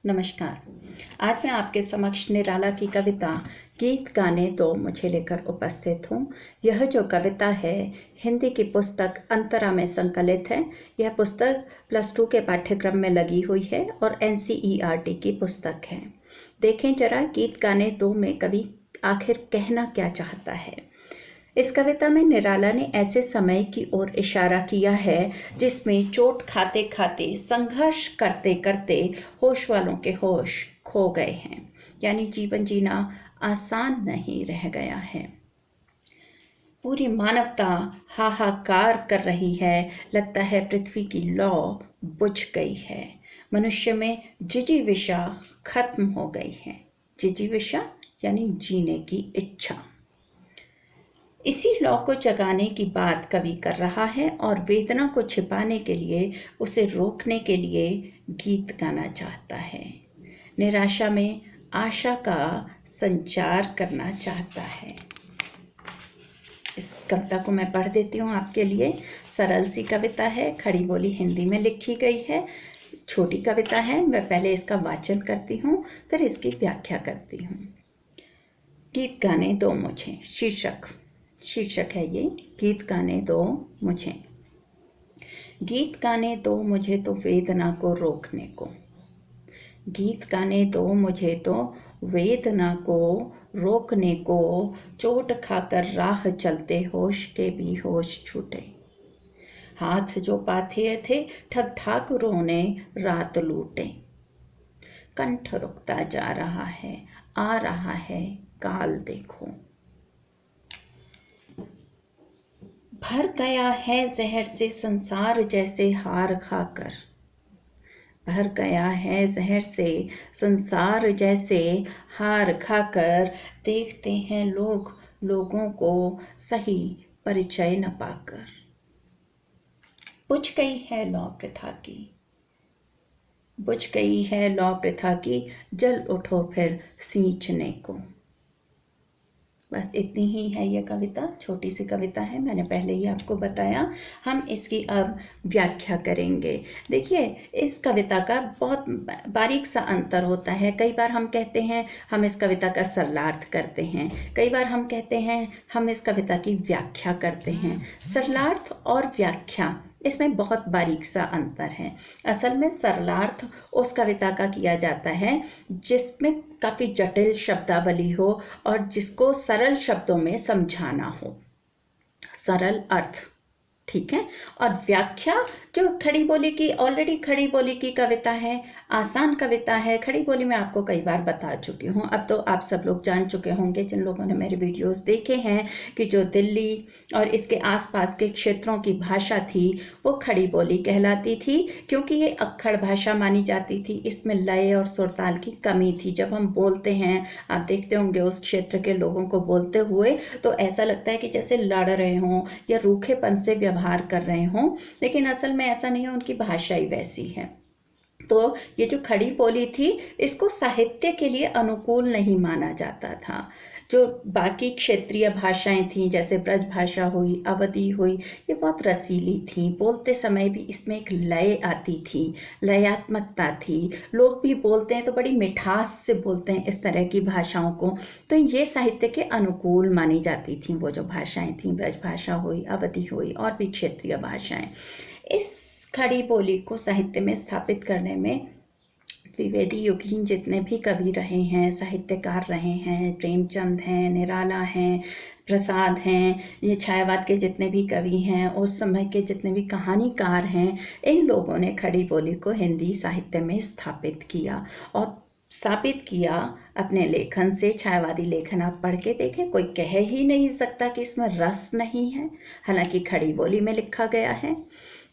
नमस्कार। आज मैं आपके समक्ष निराला की कविता गीत गाने दो मुझे लेकर उपस्थित हूँ। यह जो कविता है हिंदी की पुस्तक अंतरा में संकलित है। यह पुस्तक +2 के पाठ्यक्रम में लगी हुई है और NCERT की पुस्तक है। देखें जरा गीत गाने दो में कवि आखिर कहना क्या चाहता है। इस कविता में निराला ने ऐसे समय की ओर इशारा किया है जिसमें चोट खाते खाते, संघर्ष करते करते होश वालों के होश खो गए हैं, यानी जीवन जीना आसान नहीं रह गया है। पूरी मानवता हाहाकार कर रही है, लगता है पृथ्वी की लौ बुझ गई है। मनुष्य में जिजीविषा खत्म हो गई है। जिजीविषा यानी जीने की इच्छा। इसी लौ को जगाने की बात कवि कर रहा है और वेदना को छिपाने के लिए, उसे रोकने के लिए गीत गाना चाहता है। निराशा में आशा का संचार करना चाहता है। इस कविता को मैं पढ़ देती हूँ आपके लिए। सरल सी कविता है, खड़ी बोली हिंदी में लिखी गई है। छोटी कविता है। मैं पहले इसका वाचन करती हूँ, फिर इसकी व्याख्या करती हूँ। गीत गाने दो मुझे। शीर्षक है ये, गीत गाने दो मुझे। गीत गाने दो मुझे तो वेदना को रोकने को। गीत गाने दो मुझे तो वेदना को रोकने को। चोट खाकर राह चलते होश के भी होश छूटे। हाथ जो पाथे थे ठग ठाकुरों ने रात लूटे। कंठ रुकता जा रहा है, आ रहा है काल देखो। भर गया है जहर से संसार जैसे हार खाकर। भर गया है जहर से संसार जैसे हार खाकर। देखते हैं लोग लोगों को सही परिचय न पाकर। बुझ गई है लौ प्रथा की। बुझ गई है लौ प्रथा की, जल उठो फिर सींचने को। बस इतनी ही है ये कविता। छोटी सी कविता है, मैंने पहले ही आपको बताया। हम इसकी अब व्याख्या करेंगे। देखिए, इस कविता का बहुत बारीक सा अंतर होता है। कई बार हम कहते हैं हम इस कविता का सरलार्थ करते हैं, कई बार हम कहते हैं हम इस कविता की व्याख्या करते हैं। सरलार्थ और व्याख्या, इसमें बहुत बारीक सा अंतर है। असल में सरलार्थ उस कविता का किया जाता है जिसमें काफ़ी जटिल शब्दावली हो और जिसको सरल शब्दों में समझाना हो, सरल अर्थ, ठीक है। और व्याख्या जो खड़ी बोली की, ऑलरेडी खड़ी बोली की कविता है, आसान कविता है। खड़ी बोली में आपको कई बार बता चुकी हूँ। अब तो आप सब लोग जान चुके होंगे जिन लोगों ने मेरे वीडियोस देखे हैं कि जो दिल्ली और इसके आसपास के क्षेत्रों की भाषा थी वो खड़ी बोली कहलाती थी, क्योंकि ये अक्खड़ भाषा मानी जाती थी। इसमें लय और सुरताल की कमी थी। जब हम बोलते हैं, आप देखते होंगे उस क्षेत्र के लोगों को बोलते हुए, तो ऐसा लगता है कि जैसे लड़ रहे हों या रूखेपन से व्यवहार कर रहे हों, लेकिन असल में ऐसा नहीं है, उनकी भाषा ही वैसी है। तो ये जो खड़ी बोली थी, इसको साहित्य के लिए अनुकूल नहीं माना जाता था। जो बाकी क्षेत्रीय भाषाएं थीं, जैसे ब्रज भाषा हुई, अवधी हुई, ये बहुत रसीली थी। बोलते समय भी इसमें एक लय आती थी, लयात्मकता थी। लोग भी बोलते हैं तो बड़ी मिठास से बोलते हैं इस तरह की भाषाओं को। तो ये साहित्य के अनुकूल मानी जाती थी वो जो भाषाएं थीं, ब्रज भाषा हुई, अवधी हुई और भी क्षेत्रीय भाषाएं। इस खड़ी बोली को साहित्य में स्थापित करने में द्विवेदी युगीन जितने भी कवि रहे हैं, साहित्यकार रहे हैं, प्रेमचंद हैं, निराला हैं, प्रसाद हैं, ये छायावाद के जितने भी कवि हैं, उस समय के जितने भी कहानीकार हैं, इन लोगों ने खड़ी बोली को हिंदी साहित्य में स्थापित किया और साबित किया अपने लेखन से। छायावादी लेखन आप पढ़ के देखें, कोई कह ही नहीं सकता कि इसमें रस नहीं है, हालांकि खड़ी बोली में लिखा गया है।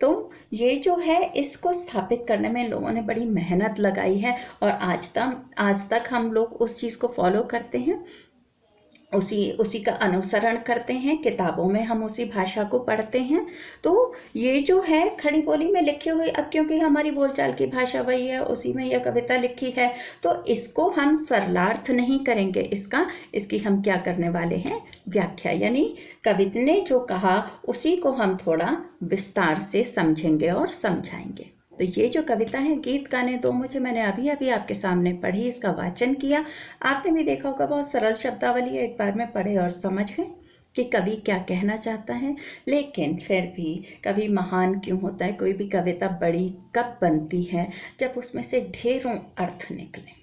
तो ये जो है, इसको स्थापित करने में लोगों ने बड़ी मेहनत लगाई है और आज तक हम लोग उस चीज़ को फॉलो करते हैं, उसी का अनुसरण करते हैं। किताबों में हम उसी भाषा को पढ़ते हैं। तो ये जो है खड़ी बोली में लिखी हुई, अब क्योंकि हमारी बोलचाल की भाषा वही है, उसी में यह कविता लिखी है, तो इसको हम सरलार्थ नहीं करेंगे। इसकी हम क्या करने वाले हैं, व्याख्या, यानी कवि ने जो कहा उसी को हम थोड़ा विस्तार से समझेंगे और समझाएंगे। तो ये जो कविता है गीत गाने दो मुझे, मैंने अभी अभी आपके सामने पढ़ी, इसका वाचन किया। आपने भी देखा होगा, बहुत सरल शब्दावली है, एक बार में पढ़े और समझ गए कि कवि क्या कहना चाहता है। लेकिन फिर भी कवि महान क्यों होता है? कोई भी कविता बड़ी कब बनती है? जब उसमें से ढेरों अर्थ निकले,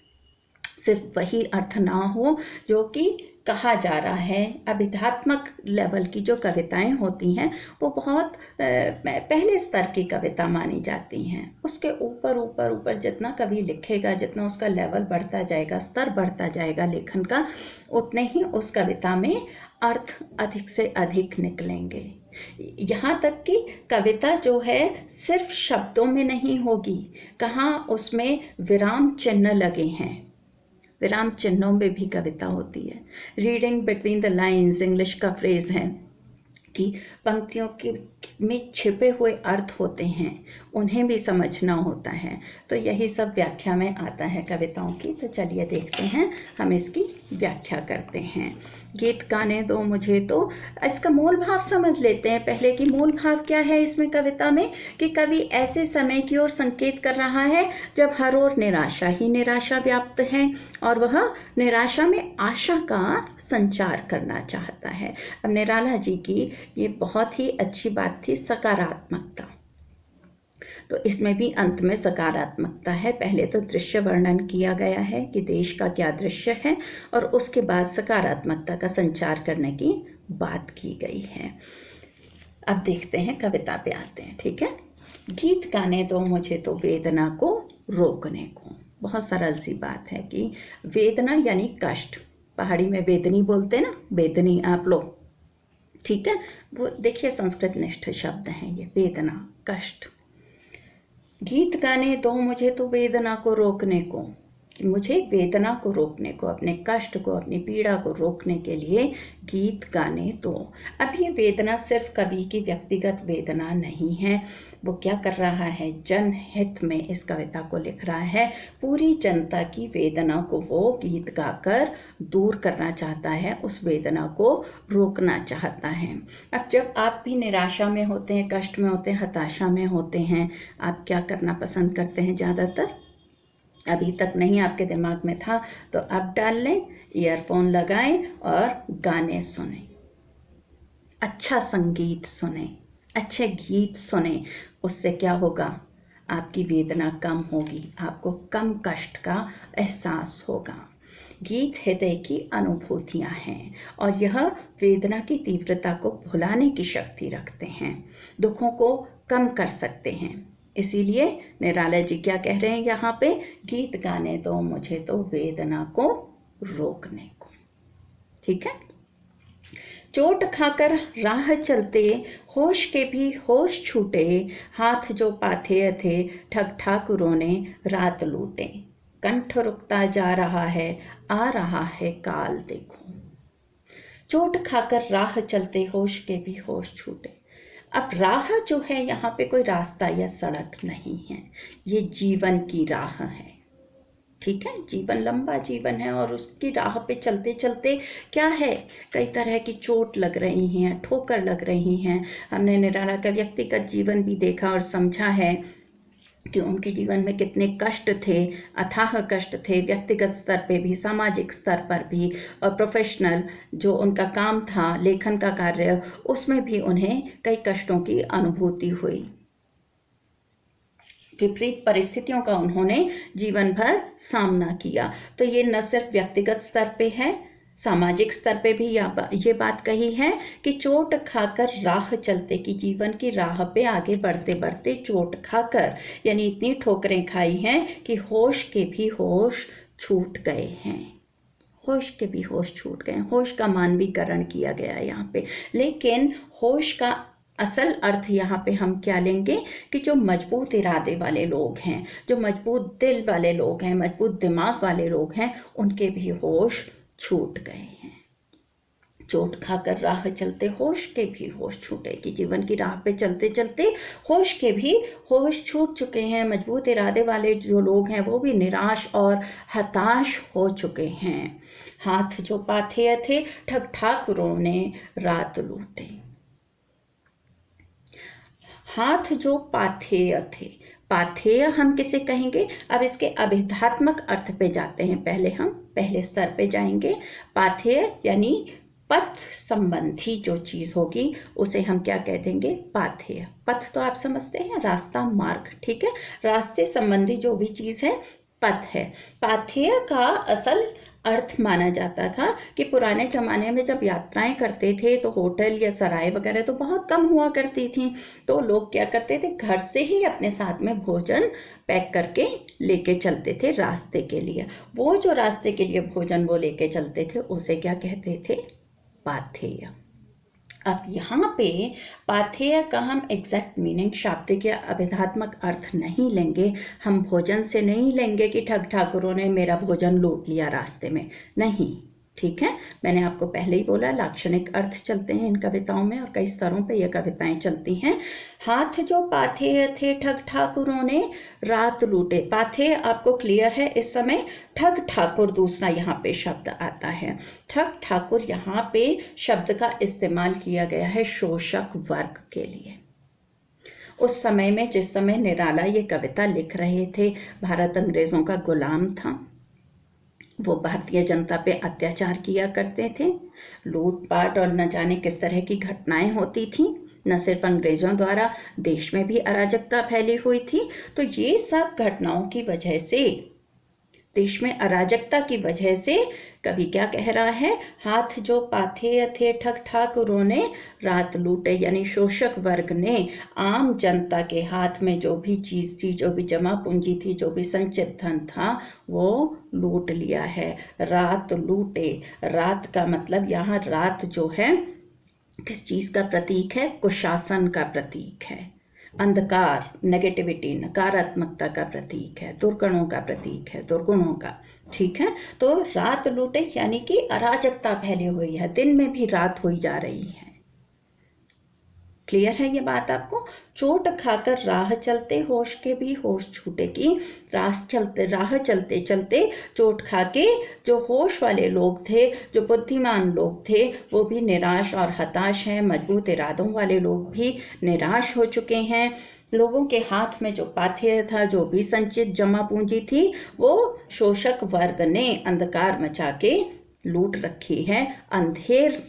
सिर्फ वही अर्थ ना हो जो कि कहा जा रहा है। अभिधात्मक लेवल की जो कविताएं होती हैं वो बहुत पहले स्तर की कविता मानी जाती हैं। उसके ऊपर ऊपर ऊपर जितना कवि लिखेगा, जितना उसका लेवल बढ़ता जाएगा, स्तर बढ़ता जाएगा लेखन का, उतने ही उस कविता में अर्थ अधिक से अधिक निकलेंगे। यहाँ तक कि कविता जो है सिर्फ शब्दों में नहीं होगी, कहाँ उसमें विराम चिन्ह लगे हैं, विराम चिन्हों में भी कविता होती है। Reading between the lines English का फ्रेज है कि पंक्तियों के में छिपे हुए अर्थ होते हैं, उन्हें भी समझना होता है। तो यही सब व्याख्या में आता है कविताओं की। तो चलिए देखते हैं, हम इसकी व्याख्या करते हैं। गीत गाने दो मुझे तो, इसका मूल भाव समझ लेते हैं पहले कि मूल भाव क्या है इसमें कविता में। कि कवि ऐसे समय की ओर संकेत कर रहा है जब हर ओर निराशा ही निराशा व्याप्त है और वह निराशा में आशा का संचार करना चाहता है। अब निराला जी की ये बहुत ही अच्छी बात थी, सकारात्मकता। तो इसमें भी अंत में सकारात्मकता है। पहले तो दृश्य वर्णन किया गया है कि देश का क्या दृश्य है, और उसके बाद सकारात्मकता का संचार करने की बात की गई है। अब देखते हैं, कविता पे आते हैं। ठीक है, गीत गाने दो मुझे तो वेदना को रोकने को। बहुत सरल सी बात है कि वेदना यानी कष्ट, पहाड़ी में वेदनी बोलते हैं ना, वेदनी आप लोग, ठीक है, वो देखिए संस्कृत निष्ठ शब्द हैं ये, वेदना, कष्ट। गीत गाने दो मुझे तो वेदना को रोकने को, कि मुझे वेदना को रोकने को, अपने कष्ट को, अपनी पीड़ा को रोकने के लिए गीत गाने दो। अब ये वेदना सिर्फ कवि की व्यक्तिगत वेदना नहीं है, वो क्या कर रहा है, जनहित में इस कविता को लिख रहा है। पूरी जनता की वेदना को वो गीत गाकर दूर करना चाहता है, उस वेदना को रोकना चाहता है। अब जब आप भी निराशा में होते हैं, कष्ट में होते हैं, हताशा में होते हैं, आप क्या करना पसंद करते हैं ज़्यादातर? अभी तक नहीं आपके दिमाग में था तो अब डाल लें, ईयरफोन लगाएं और गाने सुनें, अच्छा संगीत सुनें, अच्छे गीत सुनें। उससे क्या होगा, आपकी वेदना कम होगी, आपको कम कष्ट का एहसास होगा। गीत हृदय की अनुभूतियाँ हैं और यह वेदना की तीव्रता को भुलाने की शक्ति रखते हैं, दुखों को कम कर सकते हैं। इसीलिए निराला जी क्या कह रहे हैं यहाँ पे, गीत गाने दो मुझे तो वेदना को रोकने को। ठीक है, चोट खाकर राह चलते होश के भी होश छूटे, हाथ जो पाथे थे ठग ठाकुरों ने रात लूटे, कंठ रुकता जा रहा है आ रहा है काल देखो। चोट खाकर राह चलते होश के भी होश छूटे। अब राह जो है यहाँ पे कोई रास्ता या सड़क नहीं है, ये जीवन की राह है। ठीक है, जीवन लंबा जीवन है और उसकी राह पे चलते चलते क्या है, कई तरह की चोट लग रही हैं, ठोकर लग रही हैं। हमने निराला का व्यक्तिगत जीवन भी देखा और समझा है कि उनके जीवन में कितने कष्ट थे, अथाह कष्ट थे, व्यक्तिगत स्तर पे भी, सामाजिक स्तर पर भी, और प्रोफेशनल जो उनका काम था, लेखन का कार्य, उसमें भी उन्हें कई कष्टों की अनुभूति हुई। विपरीत परिस्थितियों का उन्होंने जीवन भर सामना किया। तो ये न सिर्फ व्यक्तिगत स्तर पे है, सामाजिक स्तर पे भी ये बात कही है कि चोट खाकर राह चलते, की जीवन की राह पे आगे बढ़ते बढ़ते चोट खाकर, यानी इतनी ठोकरें खाई हैं कि होश के भी होश छूट गए हैं, होश के भी होश छूट गए। होश का मानवीकरण किया गया है यहाँ पे। लेकिन होश का असल अर्थ यहाँ पे हम क्या लेंगे कि जो मजबूत इरादे वाले लोग हैं, जो मजबूत दिल वाले लोग हैं, मजबूत दिमाग वाले लोग हैं, उनके भी होश छूट गए हैं। चोट खाकर राह चलते होश के भी होश छूटे, कि जीवन की राह पे चलते चलते होश के भी होश छूट चुके हैं। मजबूत इरादे वाले जो लोग हैं वो भी निराश और हताश हो चुके हैं। हाथ जो पाथे थे ठग ठाकुरों ने रात लूटे। हाथ जो पाथेय थे, पाथेय हम किसे कहेंगे? अब इसके अभिधात्मक अर्थ पे जाते हैं। हम पहले स्तर पे जाएंगे। पाथेय यानी पथ संबंधी जो चीज होगी उसे हम क्या कह देंगे? पाथेय। पथ तो आप समझते हैं, रास्ता, मार्ग, ठीक है। रास्ते संबंधी जो भी चीज है पथ है। पाथेय का असल अर्थ माना जाता था कि पुराने जमाने में जब यात्राएं करते थे तो होटल या सराय वगैरह तो बहुत कम हुआ करती थी, तो लोग क्या करते थे, घर से ही अपने साथ में भोजन पैक करके लेके चलते थे रास्ते के लिए। वो जो रास्ते के लिए भोजन वो लेके चलते थे उसे क्या कहते थे? पाथेय। अब यहाँ पे पाथेय का हम एग्जैक्ट मीनिंग, शाब्दिक या अभिधात्मक अर्थ नहीं लेंगे। हम भोजन से नहीं लेंगे कि ठग ठाकुरों ने मेरा भोजन लूट लिया रास्ते में, नहीं, ठीक है। मैंने आपको पहले ही बोला लाक्षणिक अर्थ चलते हैं इन कविताओं में और कई स्तरों पे ये कविताएं चलती हैं। हाथ जो पाथेय थे ठग ठाकुरों ने रात लूटे। पाथेय आपको क्लियर है इस समय। ठग ठाकुर दूसरा यहाँ पे शब्द आता है। ठग ठाकुर यहाँ पे शब्द का इस्तेमाल किया गया है शोषक वर्ग के लिए। उस समय में, जिस समय निराला ये कविता लिख रहे थे, भारत अंग्रेजों का गुलाम था। वो भारतीय जनता पे अत्याचार किया करते थे, लूटपाट और न जाने किस तरह की घटनाएं होती थी। न सिर्फ अंग्रेजों द्वारा, देश में भी अराजकता फैली हुई थी। तो ये सब घटनाओं की वजह से, देश में अराजकता की वजह से कवि क्या कह रहा है? हाथ जो पाथेय थे ठग ठाकुरों ने रात लूटे, यानी शोषक वर्ग ने आम जनता के हाथ में जो भी चीज थी, जो भी जमा पूंजी थी, जो भी संचित धन था, वो लूट लिया है। रात लूटे, रात का मतलब यहाँ रात जो है किस चीज का प्रतीक है? कुशासन का प्रतीक है। अंधकार, नेगेटिविटी, नकारात्मकता का प्रतीक है, दुर्गुणों का प्रतीक है, दुर्गुणों का, ठीक है। तो रात लूटे यानी कि अराजकता फैली हुई है, दिन में भी रात हुई जा रही है। क्लियर है ये बात आपको? चोट खाकर राह चलते होश के भी होश छूटेगी। राह चलते चलते चोट खा के जो होश वाले लोग थे, जो बुद्धिमान लोग थे, वो भी निराश और हताश हैं। मजबूत इरादों वाले लोग भी निराश हो चुके हैं। लोगों के हाथ में जो पाथेय था, जो भी संचित जमा पूंजी थी, वो शोषक वर्ग ने अंधकार मचा के लूट रखी है। अंधेर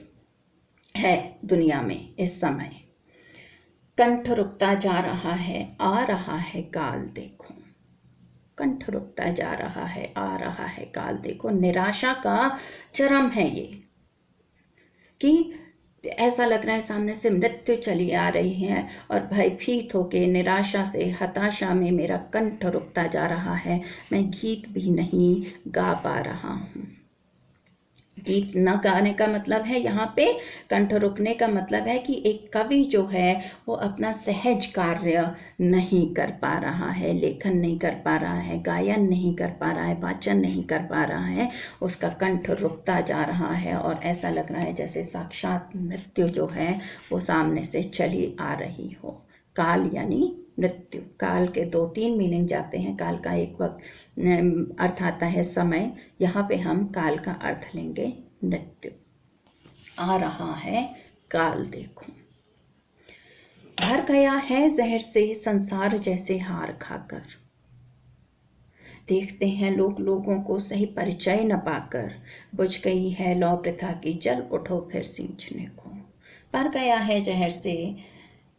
है दुनिया में इस समय। कंठ रुकता जा रहा है, आ रहा है काल देखो। कंठ रुकता जा रहा है, आ रहा है काल देखो। निराशा का चरम है ये, कि ऐसा लग रहा है सामने से मृत्यु चली आ रही है और भयभीत होके, निराशा से, हताशा में मेरा कंठ रुकता जा रहा है। मैं गीत भी नहीं गा पा रहा हूँ। गीत न गाने का मतलब है यहाँ पे, कंठ रुकने का मतलब है कि एक कवि जो है वो अपना सहज कार्य नहीं कर पा रहा है, लेखन नहीं कर पा रहा है, गायन नहीं कर पा रहा है, वाचन नहीं कर पा रहा है। उसका कंठ रुकता जा रहा है और ऐसा लग रहा है जैसे साक्षात मृत्यु जो है वो सामने से चली आ रही हो। काल यानी मृत्यु। काल के 2-3 मीनिंग जाते हैं। काल का एक वक्त अर्थ आता है समय, यहाँ पे हम काल का अर्थ लेंगे मृत्यु। आ रहा है काल देखो। भर गया है जहर से संसार जैसे हार खाकर। देखते हैं लोग लोगों को सही परिचय न पाकर। बुझ गई है लौ प्रथा की, जल उठो फिर सींचने को। भर गया है जहर से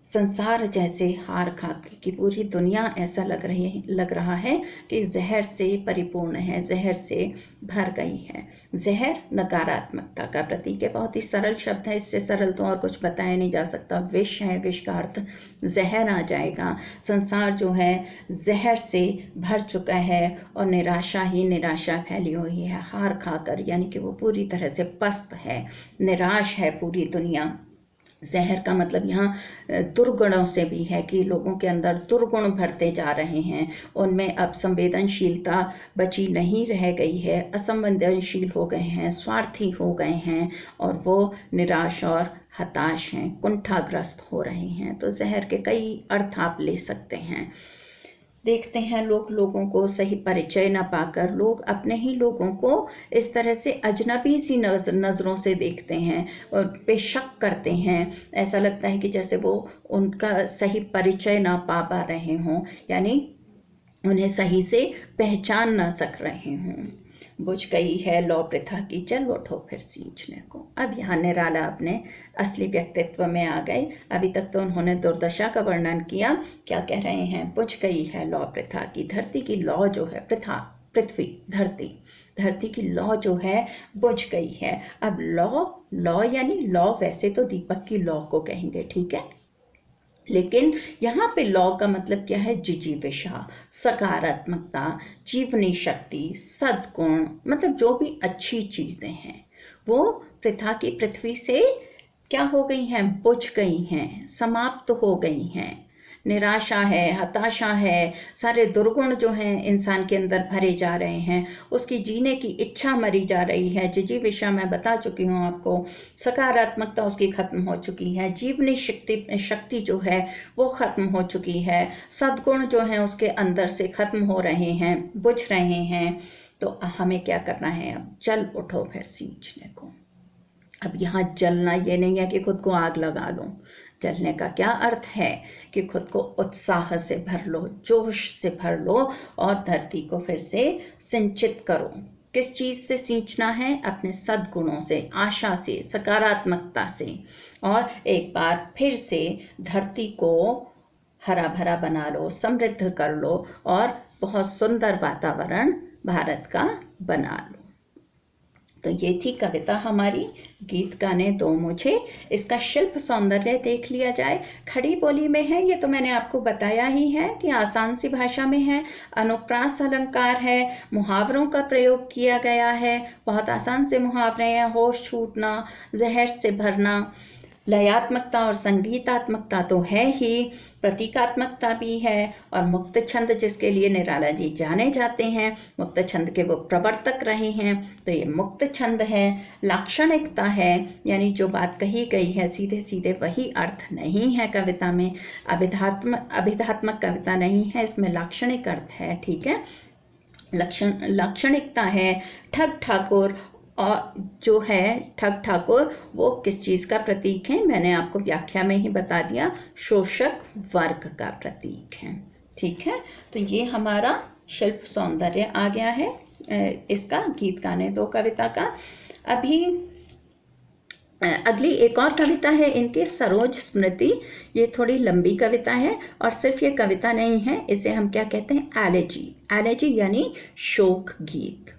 संसार जैसे हार खा की पूरी दुनिया ऐसा लग रहा है कि जहर से परिपूर्ण है, जहर से भर गई है। जहर नकारात्मकता का प्रतीक है। बहुत ही सरल शब्द है, इससे सरल तो और कुछ बताया नहीं जा सकता। विष है, विष का अर्थ जहर आ जाएगा। संसार जो है जहर से भर चुका है और निराशा ही निराशा फैली हुई है। हार खाकर यानी कि वो पूरी तरह से पस्त है, निराश है पूरी दुनिया। जहर का मतलब यहाँ दुर्गुणों से भी है कि लोगों के अंदर दुर्गुण भरते जा रहे हैं। उनमें अब संवेदनशीलता बची नहीं रह गई है, असंवेदनशील हो गए हैं, स्वार्थी हो गए हैं और वो निराश और हताश हैं, कुंठाग्रस्त हो रहे हैं। तो जहर के कई अर्थ आप ले सकते हैं। देखते हैं लोग लोगों को सही परिचय न पाकर, लोग अपने ही लोगों को इस तरह से अजनबी सी नज़रों से देखते हैं और पे शक करते हैं। ऐसा लगता है कि जैसे वो उनका सही परिचय ना पा रहे हों, यानी उन्हें सही से पहचान ना सक रहे हूँ। बुझ गई है लौ प्रथा की, चल उठो फिर सींचने को। अब यहाँ निराला अपने असली व्यक्तित्व में आ गए। अभी तक तो उन्होंने दुर्दशा का वर्णन किया। क्या कह रहे हैं? बुझ गई है लौ प्रथा की, धरती की लौ जो है, प्रथा पृथ्वी धरती की लौ जो है बुझ गई है। अब लौ यानी लौ वैसे तो दीपक की लौ को कहेंगे, ठीक है, लेकिन यहाँ पे लौ का मतलब क्या है? जिजीविषा, सकारात्मकता, जीवनी शक्ति, सद्गुण, मतलब जो भी अच्छी चीजें हैं वो पृथ्वी से क्या हो गई हैं? बुझ गई हैं, समाप्त हो गई हैं। निराशा है, हताशा है, सारे दुर्गुण जो हैं इंसान के अंदर भरे जा रहे हैं, उसकी जीने की इच्छा मरी जा रही है। जिजीविषा मैं बता चुकी हूँ आपको, सकारात्मकता उसकी खत्म हो चुकी है, जीवनी शक्ति जो है वो खत्म हो चुकी है, सद्गुण जो हैं उसके अंदर से खत्म हो रहे हैं, बुझ रहे हैं। तो हमें क्या करना है? अब चल उठो फिर सींचने को। अब यहाँ जलना ये नहीं है कि खुद को आग लगा लो। जलने का क्या अर्थ है? कि खुद को उत्साह से भर लो, जोश से भर लो और धरती को फिर से सिंचित करो। किस चीज से सींचना है? अपने सद्गुणों से, आशा से, सकारात्मकता से, और एक बार फिर से धरती को हरा भरा बना लो, समृद्ध कर लो और बहुत सुंदर वातावरण भारत का बना लो। तो ये थी कविता हमारी, गीत गाने दो मुझे। इसका शिल्प सौंदर्य देख लिया जाए। खड़ी बोली में है, ये तो मैंने आपको बताया ही है कि आसान सी भाषा में है। अनुप्रास अलंकार है, मुहावरों का प्रयोग किया गया है, बहुत आसान से मुहावरे हैं। होश छूटना, जहर से भरना, लयात्मकता और संगीतात्मकता तो है ही, प्रतीकात्मकता भी है, और मुक्त छंद जिसके लिए निराला जी जाने जाते हैं, मुक्त छंद के वो प्रवर्तक रहे हैं, तो ये मुक्त छंद है। लाक्षणिकता है, यानी जो बात कही गई है सीधे सीधे वही अर्थ नहीं है कविता में, अभिधात्मक कविता नहीं है, इसमें लाक्षणिक अर्थ है, ठीक है। लाक्षणिकता है। ठग ठाकुर, और जो है ठग ठाकुर वो किस चीज़ का प्रतीक है? मैंने आपको व्याख्या में ही बता दिया, शोषक वर्ग का प्रतीक है, ठीक है। तो ये हमारा शिल्प सौंदर्य आ गया है इसका, गीत गाने दो कविता का। अभी अगली एक और कविता है इनकी, सरोज स्मृति। ये थोड़ी लंबी कविता है और सिर्फ ये कविता नहीं है, इसे हम क्या कहते हैं? एलेजी। एलेजी यानी शोक गीत।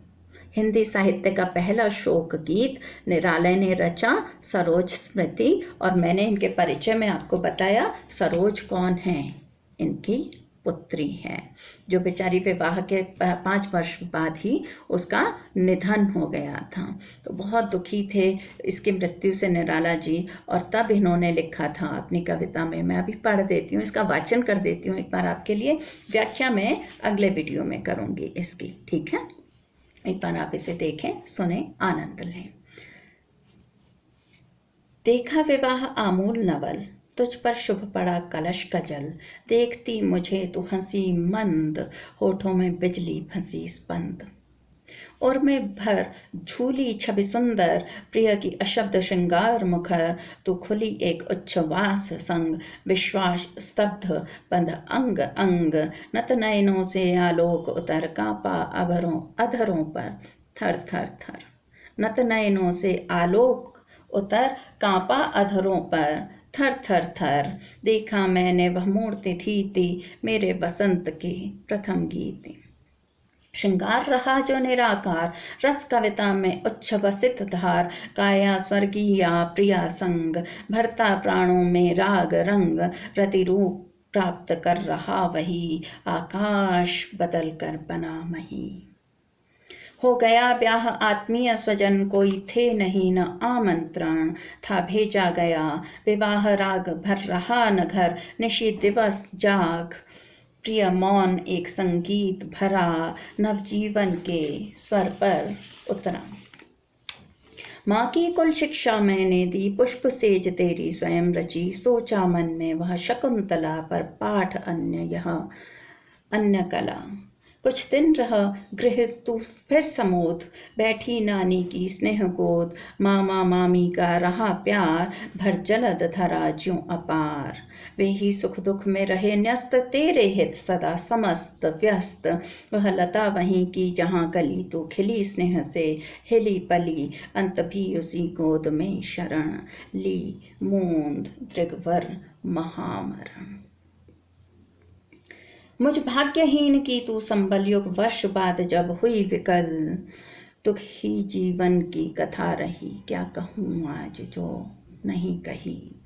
हिंदी साहित्य का पहला शोक गीत निराला ने रचा, सरोज स्मृति। और मैंने इनके परिचय में आपको बताया सरोज कौन है? इनकी पुत्री है, जो बेचारी विवाह के 5 वर्ष बाद ही उसका निधन हो गया था। तो बहुत दुखी थे इसकी मृत्यु से निराला जी, और तब इन्होंने लिखा था अपनी कविता में। मैं अभी पढ़ देती हूँ, इसका वाचन कर देती हूँ एक बार आपके लिए। व्याख्या मैं अगले वीडियो में करूँगी इसकी, ठीक है। एक बार आप इसे देखें, सुने, आनंद लें। देखा विवाह आमूल नवल, तुझ पर शुभ पड़ा कलश का जल। देखती मुझे तू हंसी मंद, होठों में बिजली फंसी स्पंद। और मैं भर झूली छवि सुंदर, प्रिय की अशब्द श्रृंगार मुखर। तू खुली एक उच्छ्वास संग, विश्वास स्तब्ध बंध अंग अंग। नत नयनों से आलोक उतर, कांपा अधरों पर थर थर थर। नत नयनों से आलोक उतर, कांपा अधरों पर थर थर थर। देखा मैंने वह मूर्ति थी मेरे बसंत के प्रथम गीत। श्रृंगार रहा जो निराकार, रस कविता में उच्छ्वसित धार। काया स्वर्गीया प्रिया संग, भरता प्राणों में राग रंग। प्रतिरूप प्राप्त कर रहा वही, आकाश बदल कर बना मही। हो गया ब्याह आत्मीय स्वजन, कोई थे नहीं न आमंत्रण। था भेजा गया विवाह राग, भर रहा न घर निशी दिवस जाग। प्रिय मौन एक संगीत भरा, नवजीवन के स्वर पर उतरा। माँ की कुल शिक्षा मैंने दी, पुष्प सेज तेरी स्वयं रची। सोचा मन में वह शकुंतला, पर पाठ अन्य यह अन्य कला। कुछ दिन रहा गृह तू फिर समोध, बैठी नानी की स्नेह गोद, मामा मामी का रहा प्यार, भर जलद धरा ज्यों अपार। वे ही सुख दुख में रहे न्यस्त, तेरे हित सदा समस्त व्यस्त। वह लता वहीं की जहाँ कली, तू खिली स्नेह से हिली पली, अंत भी उसी गोद में शरण ली, मूंद दृगवर महामरण। मुझ भाग्यहीन की तू संबल, युग वर्ष बाद जब हुई विकल, दुख ही जीवन की कथा रही, क्या कहूँ आज जो नहीं कही।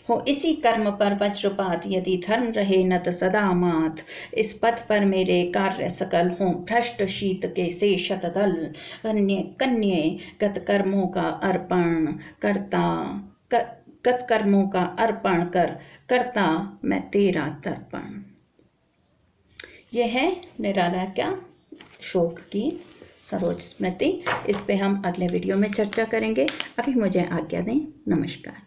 हो इसी कर्म पर वज्रपात, यदि धर्म रहे नत सदा मात, इस पथ पर मेरे कार्य सकल हों भ्रष्ट शीत के से शतदल। कन्ये गत कर्मों का अर्पण करता, गत कर्मों का अर्पण करता मैं तेरा तर्पण। यह है निराला क्या शोक की सरोज स्मृति। इस पे हम अगले वीडियो में चर्चा करेंगे। अभी मुझे आज्ञा दें। नमस्कार।